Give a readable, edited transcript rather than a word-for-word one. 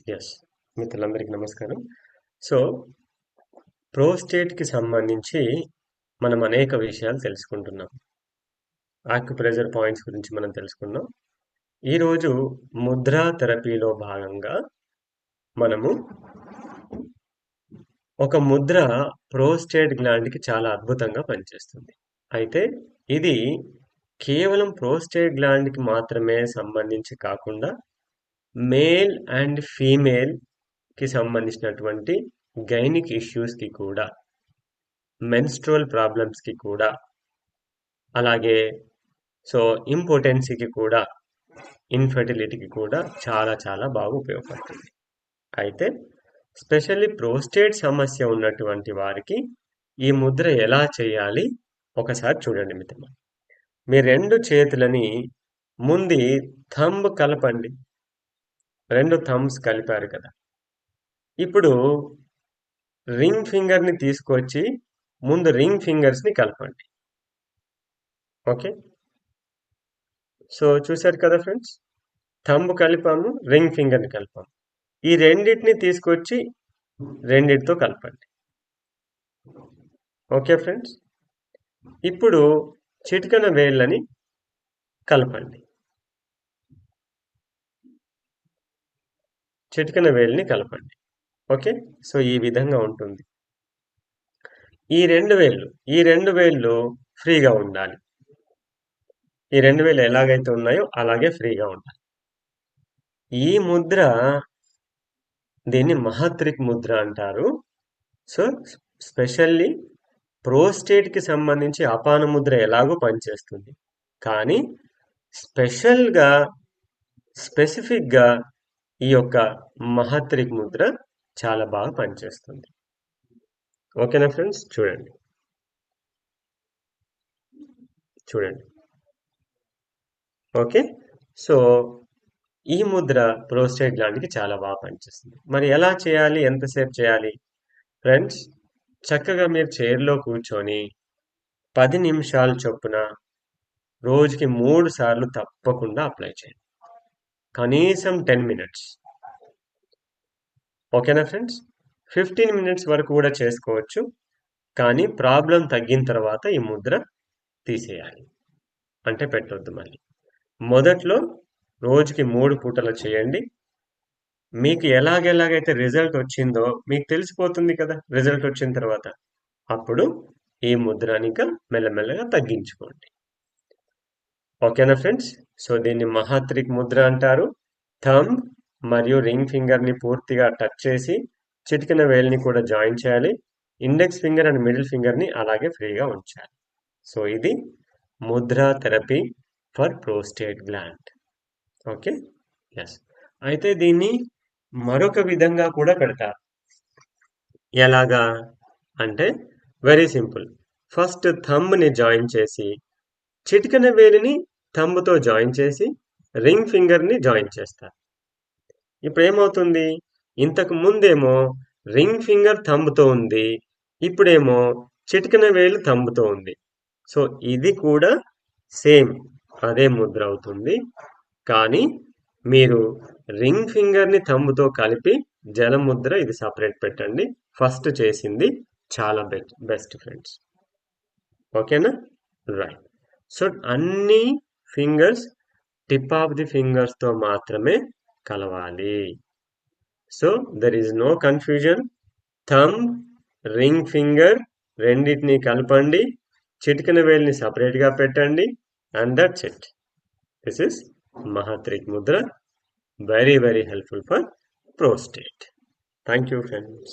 Yes. మిత్రులందరికీ నమస్కారం. So, ప్రోస్టేట్‌కి సంబంధించి మనం అనేక విషయాలు తెలుసుకుంటున్నాం. ఆక్యుప్రెషర్ పాయింట్స్ గురించి మనం తెలుసుకున్నాం. ఈరోజు ముద్రా థెరపీలో భాగంగా మనము ఒక ముద్ర ప్రోస్టేట్ గ్లాండ్‌కి చాలా అద్భుతంగా పనిచేస్తుంది. అయితే ఇది కేవలం ప్రోస్టేట్ గ్లాండ్‌కి మాత్రమే సంబంధించి కాకుండా మేల్ అండ్ ఫీమేల్‌కి సంబంధించినటువంటి గైనిక్ ఇష్యూస్‌కి కూడా మెన్స్ట్రువల్ ప్రాబ్లమ్స్‌కి కూడా అలాగే సో ఇంపార్టెన్సీకి కూడా ఇన్ఫర్టిలిటీకి కూడా చాలా చాలా బాగా ఉపయోగపడుతుంది. అయితే స్పెషల్లీ ప్రోస్టేట్ సమస్య ఉన్నటువంటి వారికి ఈ ముద్ర ఎలా చేయాలి ఒకసారి చూడండి మిత్రమా. మీ రెండు చేతులని ముందు థంబ్ కలపండి. రెండు థంబ్స్ కలిపారు కదా. ఇప్పుడు రింగ్ ఫింగర్ని తీసుకొచ్చి ముందు రింగ్ ఫింగర్స్ని కలపండి. ఓకే, సో చూశారు కదా ఫ్రెండ్స్, థంబ్ కలిపాము, రింగ్ ఫింగర్ని కలిపాము. ఈ రెండింటిని తీసుకొచ్చి రెండింటితో కలపండి. ఓకే ఫ్రెండ్స్, ఇప్పుడు చిటికెన వేళ్ళని కలపండి. చిటికెన వేళ్ళని కలపండి. ఓకే, సో ఈ విధంగా ఉంటుంది. ఈ రెండు వేళ్ళు ఫ్రీగా ఉండాలి. ఈ రెండు వేళ్ళు ఎలాగైతే ఉన్నాయో అలాగే ఫ్రీగా ఉండాలి. ఈ ముద్ర దీన్ని మహాత్రిక్ ముద్ర అంటారు. సో స్పెషల్లీ ప్రోస్టేట్కి సంబంధించి అపాన ముద్ర ఎలాగో పనిచేస్తుంది, కానీ స్పెసిఫిక్గా ఈ యొక్క మహాత్రిక్ ముద్ర చాలా బాగా పనిచేస్తుంది. ఓకేనా ఫ్రెండ్స్, చూడండి. ఓకే, సో ఈ ముద్ర ప్రోస్టేట్ గ్లాండ్కి చాలా బాగా పనిచేస్తుంది. మరి ఎలా చేయాలి, ఎంతసేపు చేయాలి ఫ్రెండ్స్? చక్కగా మీరు చైర్లో కూర్చొని 10 నిమిషాలు చొప్పున రోజుకి 3 సార్లు తప్పకుండా అప్లై చేయండి. కనీసం 10 మినిట్స్. ఓకేనా ఫ్రెండ్స్? 15 మినిట్స్ వరకు కూడా చేసుకోవచ్చు, కానీ ప్రాబ్లం తగ్గిన తర్వాత ఈ ముద్ర తీసేయాలి, అంటే పెట్టొద్దు మళ్ళీ. మొదట్లో రోజుకి 3 పూటలు చేయండి. మీకు ఎలాగైతే రిజల్ట్ వచ్చిందో మీకు తెలిసిపోతుంది కదా. రిజల్ట్ వచ్చిన తర్వాత అప్పుడు ఈ ముద్రనిక మెల్లమెల్లగా తగ్గించుకోండి. ఓకేనా ఫ్రెండ్స్? సో దీన్ని మహాత్రిక్ ముద్ర అంటారు. థంబ్ మరియు రింగ్ ఫింగర్ని పూర్తిగా టచ్ చేసి చిటికెన వేలిని కూడా జాయిన్ చేయాలి. ఇండెక్స్ ఫింగర్ అండ్ మిడిల్ ఫింగర్ని అలాగే ఫ్రీగా ఉంచాలి. సో ఇది mudra therapy for prostate gland. Okay, yes. అయితే దీన్ని మరొక విధంగా కూడా పెడతారు. ఎలాగా అంటే వెరీ సింపుల్. ఫస్ట్ థంబ్ని జాయిన్ చేసి చిటికెన వేలిని థంబ్తో జాయిన్ చేసి రింగ్ ఫింగర్ని జాయిన్ చేస్తారు. ఇప్పుడు ఏమవుతుంది, ఇంతకు ముందేమో రింగ్ ఫింగర్ థంబ్తో ఉంది, ఇప్పుడేమో చిటికెన వేలు థంబ్తో ఉంది. సో ఇది కూడా సేమ్ అదే ముద్ర అవుతుంది, కానీ మీరు రింగ్ ఫింగర్ని థంబ్తో కలిపి జలముద్ర ఇది సపరేట్ పెట్టండి. ఫస్ట్ చేసింది చాలా బెస్ట్ ఫ్రెండ్స్. ఓకేనా, రైట్. సో అన్ని ఫింగర్స్ టిప్ ఆఫ్ ది ఫింగర్స్తో మాత్రమే కలవాలి. So there is no confusion. Thumb, ring finger రెండింటిని కలపండి, చిటికెన వేలిని సపరేట్గా పెట్టండి, and that's it. This is మహాత్రిక్ mudra, very helpful for prostate. Thank you friends.